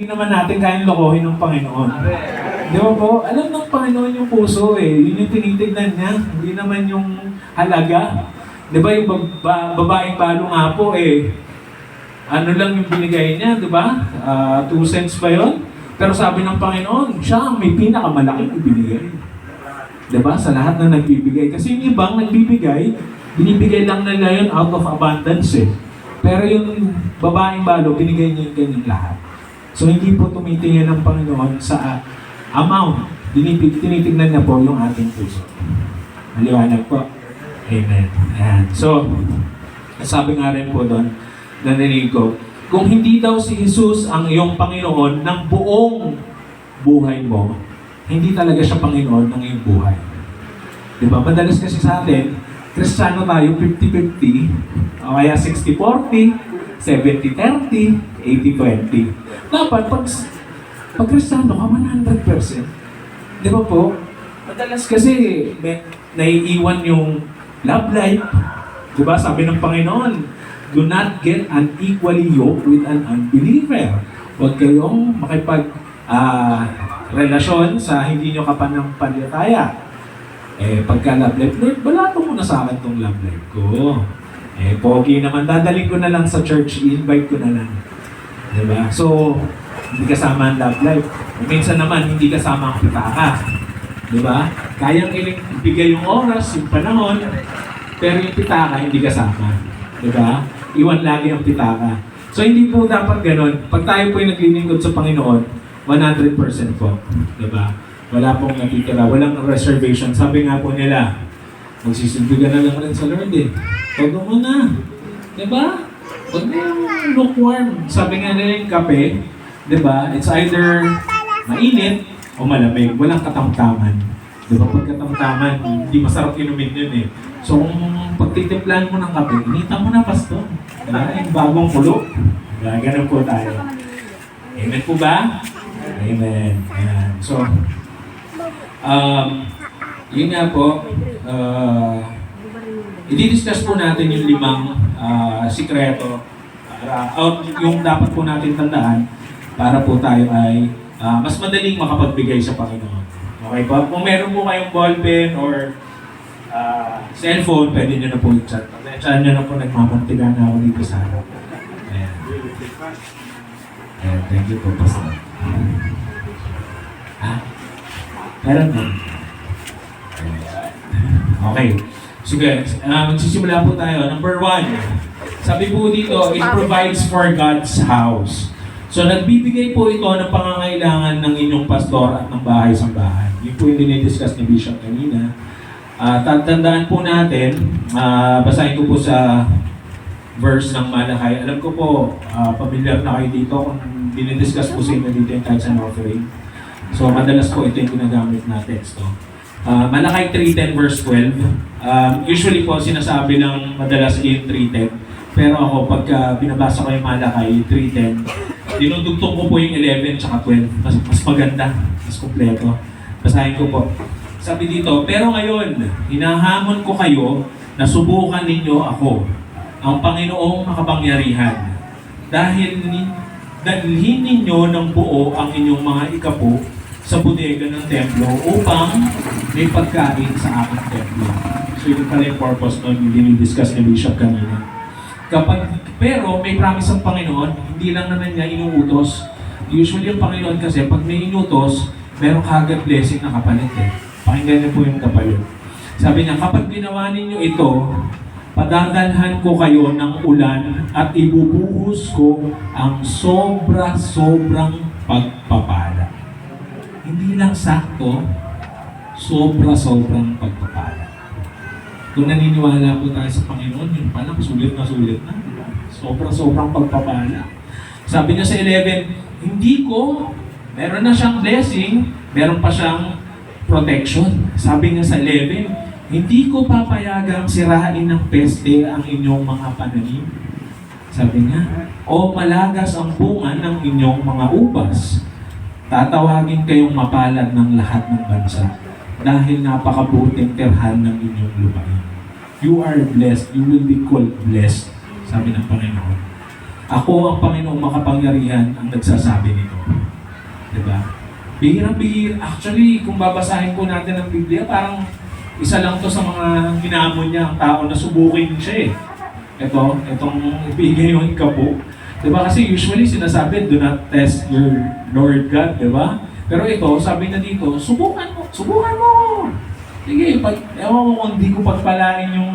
Hindi naman natin kayang lokohin ng Panginoon. Di ba po? Alam ng Panginoon yung puso eh. Yun yung tinitignan niya. Hindi naman yung halaga. Di ba yung babaeng balo nga po eh. Ano lang yung binigay niya, di ba? 2 cents ba yun? Pero sabi ng Panginoon, siya ang may pinakamalaking ibinigay. Di ba? Sa lahat na nagbibigay. Kasi yung ibang nagbibigay, binibigay lang nila yun out of abundance eh. Pero yung babaeng balo, binigay niya yung kanyang lahat. So hindi po tumitingin ng Panginoon sa amount. Tinitignan niya po yung ating puso. Maliwanag po. Amen. Ayan. So, sabi nga rin po doon, narinig ko, kung hindi daw si Jesus ang iyong Panginoon ng buong buhay mo, hindi talaga siya Panginoon ng iyong buhay. Diba? Madalas kasi sa atin, Kristiyano tayo 50-50, o kaya 60-40, 70-30, 80-20. Dapat, pag Kristiyano ka, 100%. Di ba po? Madalas kasi, naiiwan yung love life. Di ba? Sabi ng Panginoon, do not get unequally yoked with an unbeliever. Huwag kayong relasyon sa hindi nyo kapanampalataya. Pagka love life, Lord, balato mo na sa akin tong love life ko. Pogi naman, dadaling ko na lang sa church, i-invite ko na lang. Diba? So, hindi kasama ang love life. Minsan naman, hindi kasama ang pitaka. Diba? Kayang ibigay yung oras, yung panahon, pero yung pitaka, hindi kasama. Diba? Iwan lagi ang pitaka. So, hindi po dapat ganun. Pag tayo po yung naglilingkod sa Panginoon, 100% po. Diba? Wala pong natitira, walang reservation. Sabi nga po nila, magsisilbi ka na lang rin sa Lord eh. Huwag mo na. Diba? Huwag mo yung lukewarm. Sabi nga nila yung kape, diba? It's either mainit o malamig. Walang katamtaman. Diba? Pag katamtaman, hindi masarap inumin yun eh. So kung pagtitimplan mo ng kape, inita mo na pasto. Diba? Yung bagong kulo. Diba? Ganun po tayo. Amen po ba? Amen. Ayan. So, yun nga po, i-discuss po natin yung 5 sikreto yung dapat po natin tandaan para po tayo ay mas madaling makapagbigay sa Panginoon. Okay po? Kung meron po kayong ballpen or cellphone, pwede nyo na po i-chat. Saan nyo na po nagmamuntigan na ako dito sa harap. Ayan. Ayan, thank you po, Pastor. Meron po. Okay. Sige, magsisimula po tayo. Number 1, sabi po dito, it provides for God's house. So, nagbibigay po ito ng pangangailangan ng inyong pastor at ng bahay-sambahan. Yun po yung dinidiscuss ni Bishop kanina. Tatandaan po natin, basahin ko po sa verse ng Malakay. Alam ko po, familiar na kayo dito kung dinidiscuss po sa inyo dito yung tithes and offering. So, madalas po ito yung ginagamit na text. Malakay 3:10 verse 12. Usually po sinasabi ng madalas in 3:10. Pero ako pagka binabasa ko yung Malakay 3:10, dinudugtong ko po yung 11 tsaka 12. Mas maganda, mas kompleto. Basahin ko po. Sabi dito, pero ngayon, hinahamon ko kayo na subukan ninyo ako, ang Panginoong makapangyarihan. Dahil dalhin ninyo ng buo ang inyong mga ikapo sa bodega ng templo upang may pagkain sa aking templo. So yun pala yung purpose nun, yung dinidiscuss ni Bishop kanina. Pero may promise ang Panginoon, hindi lang naman niya inuutos. Usually yung Panginoon kasi, pag may inutos, meron kagad blessing na kapalit eh. Pakinggan niyo po yung kapalit. Sabi niya, kapag ginawa ninyo ito, padadalhan ko kayo ng ulan at ibubuhos ko ang sobra-sobrang pagpapala. Hindi lang sakto, sobra-sobrang pagpapala. Kung naniniwala po tayo sa Panginoon, yun palang sulit na. Sobra-sobrang pagpapala. Sabi niya sa 11, hindi ko, meron na siyang blessing, meron pa siyang protection. Sabi niya sa 11, hindi ko papayagang sirain ng peste ang inyong mga pananim. Sabi niya, o malagas ang bunga ng inyong mga ubas. Tatawagin kayong mapalad ng lahat ng bansa dahil napakabuting tirhan ng inyong lupain. You are blessed. You will be called blessed. Sabi ng Panginoon. Ako ang Panginoong makapangyarihan ang nagsasabi nito. Diba? Bihirang-bihira. Actually, kung babasahin po natin ang Biblia, parang isa lang to sa mga hinamon niya ang tao na subukin siya eh. Itong ibigay yung ikapo. Diba? Kasi usually sinasabi, do not test your Lord God, diba? Pero ito, sabi na dito, subukan mo! Subukan mo! Sige, ewan mo kung hindi ko pagpalain yung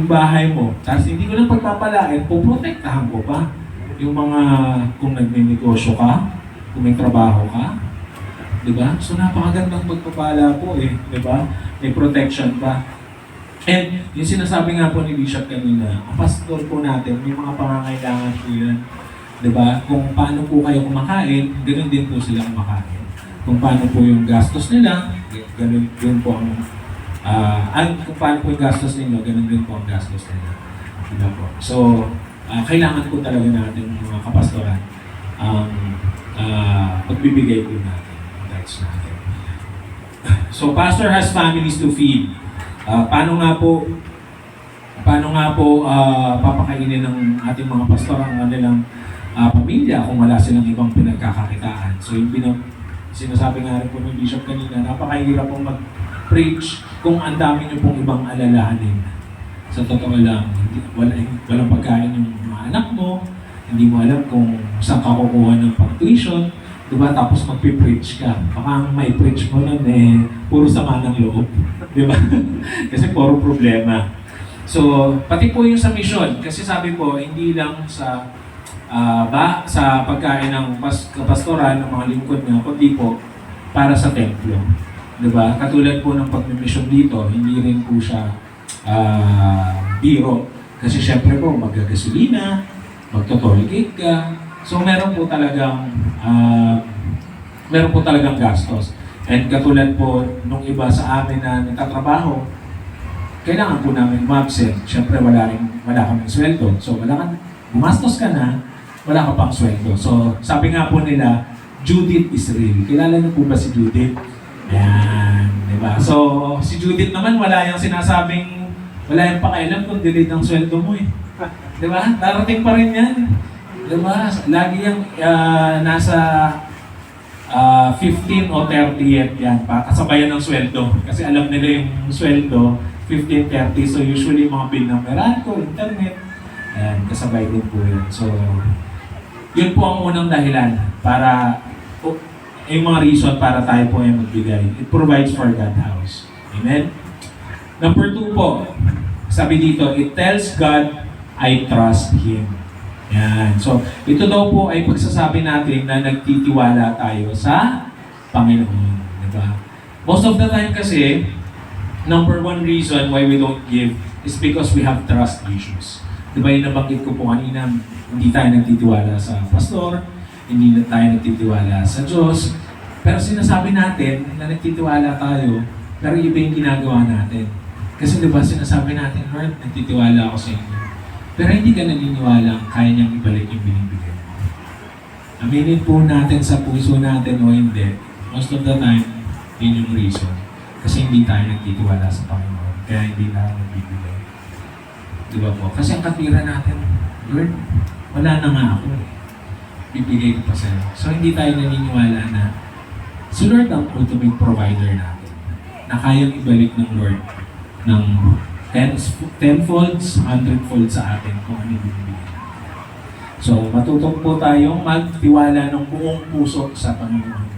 bahay mo. Tapos hindi ko lang pagpapalain, puprotektahan ko pa. Yung mga, kung nagninegosyo ka, kung may trabaho ka, diba? So napakagandang pagpapala po eh, diba? May protection pa. And yung sinasabi nga po ni Bishop kanina, ang pastor po natin, may mga pangangailangan po yan. Diba? Kung paano po kayo kumakain, ganoon din po sila kumakain. Kung paano po yung gastos nila, ganoon din po ang kung paano po yung gastos ninyo, ganoon din po ang gastos nila. Diba po? So, kailangan po talaga natin mga kapastoran ang pagbibigay po natin, rights natin. So, pastor has families to feed. Paano nga po papakainin ng ating mga pastor ang kanilang pamilya kung wala silang ibang pinagkakakitaan. So yung sinasabi nga rin po ng Bishop kanina, napakahirap pong mag-preach kung ang dami niyo pong ibang alalahanin. Sa totoo lang, walang pagkain yung mga anak mo, hindi mo alam kung saan ka kukuha ng pang-tuition, diba? Tapos magpipreach ka. Baka ang may preach mo nun puro sama ng loob. Diba? Kasi puro problema. So, pati po yung sa mission. Kasi sabi po, hindi lang sa sa pagkain ng kapastoran ng mga lingkod niya, kundi po para sa templo. Diba? Katulad po ng pag-mission dito, hindi rin po siya biro. Kasi syempre po, mag-gasolina, magto-tollgate ka. So meron po talagang gastos. And katulad po nung iba sa amin na nagtatrabaho, kailangan po namin ma-absent. Siyempre wala kaming sweldo. So gumastos ka na, wala ka pang sweldo. So sabi nga po nila, Judith is real. Kilala niyo po ba si Judith? Yan, di ba? So si Judith naman wala yung pakialam kung delete ang sweldo mo eh. Di ba? Darating pa rin yan. Diba? Lagi yung nasa 15 o 30th yan, kasabayan ng sweldo. Kasi alam nila yung sweldo, 15-30. So usually mga bill ng Meralco, internet, yan, kasabay din po yun. So, yun po ang unang dahilan para, yung mga reason para tayo po ay magbigay. It provides for God's house. Amen? Number 2 po, sabi dito, it tells God, I trust Him. Yan. So, ito daw po ay pagsasabi natin na nagtitiwala tayo sa Panginoon. Diba? Most of the time kasi, number 1 reason why we don't give is because we have trust issues. Diba yung nabanggit ko po kanina, hindi tayo nagtitiwala sa pastor, hindi na tayo nagtitiwala sa Diyos. Pero sinasabi natin na nagtitiwala tayo, pero iba yung ginagawa natin. Kasi diba sinasabi natin, Lord, nagtitiwala ako sa inyo. Pero hindi ka naniniwala kaya niyang ibalik yung binibigay mo. Aminin po natin sa puso natin o hindi. Most of the time, yun yung reason. Kasi hindi tayo nagtitiwala sa Panginoon. Kaya hindi tayo nagbibigay. Di ba po? Kasi ang katwira natin, Lord, wala na nga ako. Bibigay ko pa sa'yo. So hindi tayo naniniwala na si Lord ang ultimate provider natin. Na kayang ibalik ng Lord ng tenfolds, 100-fold sa atin kung ano yung binibigay. So, matutong po tayong magtiwala ng buong puso sa Panginoon.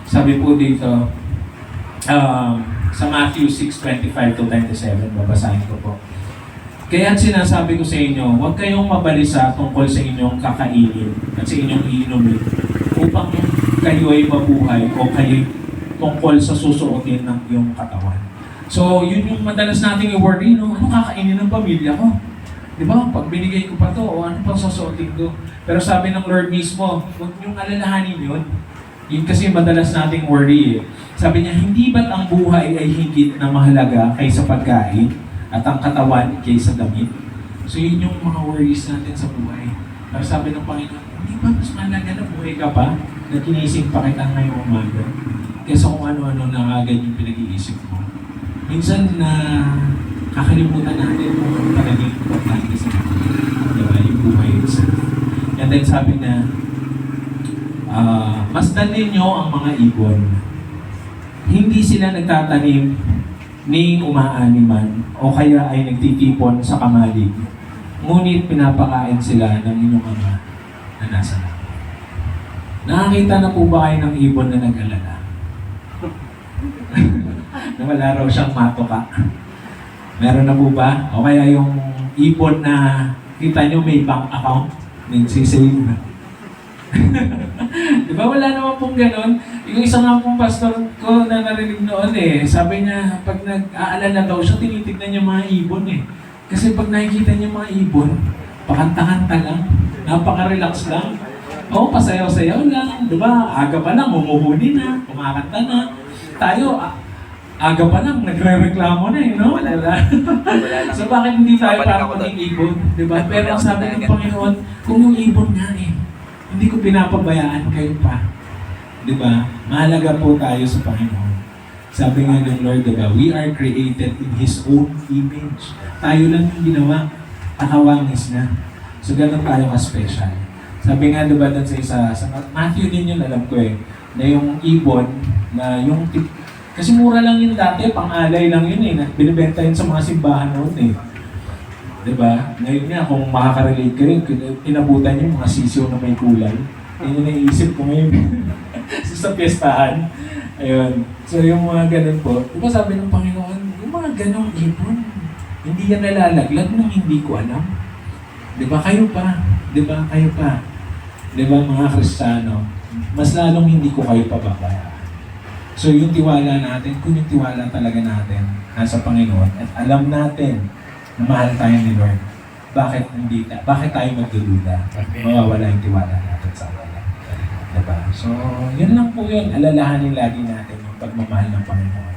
Sabi po dito, sa Matthew 6:25-27, babasahin ko po. Kaya sinasabi ko sa inyo, huwag kayong mabalisa tungkol sa inyong kakainin at sa inyong iinumin upang kayo ay mabuhay o kayo tungkol sa susuotin ng iyong katawan. So, yun yung madalas nating i-worry, no? Ano kakainin ng pamilya ko? Di ba? Pag binigay ko pa to, o ano pang susuotin ko? Pero sabi ng Lord mismo, huwag niyong alalahanin yun. Yun kasi madalas nating worry eh. Sabi niya, hindi ba't ang buhay ay higit na mahalaga kaysa pagkain at ang katawan kaysa damit? So, yun yung mga worries natin sa buhay. Pero sabi ng Panginoon, hindi ba mas mahalaga na buhay ka pa? Na kinising pa kita ngayong umaga? Kaysa kung ano-ano na agad yung pinag-iisip mo. Minsan na kakalimutan natin kung talagang importante sa mga, diba, yung buhay itself. And then sabi niya, masdan ninyo ang mga ibon. Hindi sila nagtatanim ni umaani man o kaya ay nagtitipon sa kamalig. Ngunit pinapakain sila ng inyong ama na nasa langit. Nakakita na po ba kayo ng ibon na nag-alala? Na wala raw siyang matoka. Meron na po ba? O kaya yung ibon na kita nyo may bank account, nagsisave na. Di ba wala naman pong ganon? Yung isa nga pong pastor ko na narinig noon sabi niya pag nag-aalala daw siya, tinitignan niya mga ibon Kasi pag nakikita niya mga ibon, pakanta-kanta lang, napaka-relax lang. Oo, pasayaw-sayaw lang, di ba? Aga pa lang, umuhuli na, kumakanta na. Tayo, aga pa lang, nagre-reklamo na no? Wala. So bakit hindi tayo parang maging ibon? Di ba? Pero ang sabi ng Panginoon, kung yung ibon nga hindi ko pinapabayaan kayo pa. Di ba? Mahalaga po tayo sa Panginoon. Sabi nga ng Lord, di ba? We are created in His own image. Tayo lang yung ginawa. Nakawangis na. So ganun tayo ka-special. Sabi nga diba dun sa Matthew din yun, alam ko na yung ibon, na yung kasi mura lang yun dati, pang-alay lang yun binibenta yun sa mga simbahan noon Diba? Ngayon nga, kung makaka-relate kayo, inabutan yung mga sisiyo na may kulay. Yun yung naiisip ko ngayon sa piyestahan. Ayun. So yung mga ganun po, diba sabi ng Panginoon, yung mga ganong ibon, hindi yan nalalaglag nang hindi ko alam. Diba kayo pa? Diba kayo pa? Diba mga Kristiyano, mas lalong hindi ko kayo pababayaan. So yung tiwala natin, kung yung tiwala talaga natin nasa Panginoon at alam natin na mahal tayo ni Lord, bakit tayo magdududa? Mawawala yung tiwala natin sa Kanya. Diba? So yun lang po yun, alalahanin lagi natin yung pagmamahal ng Panginoon.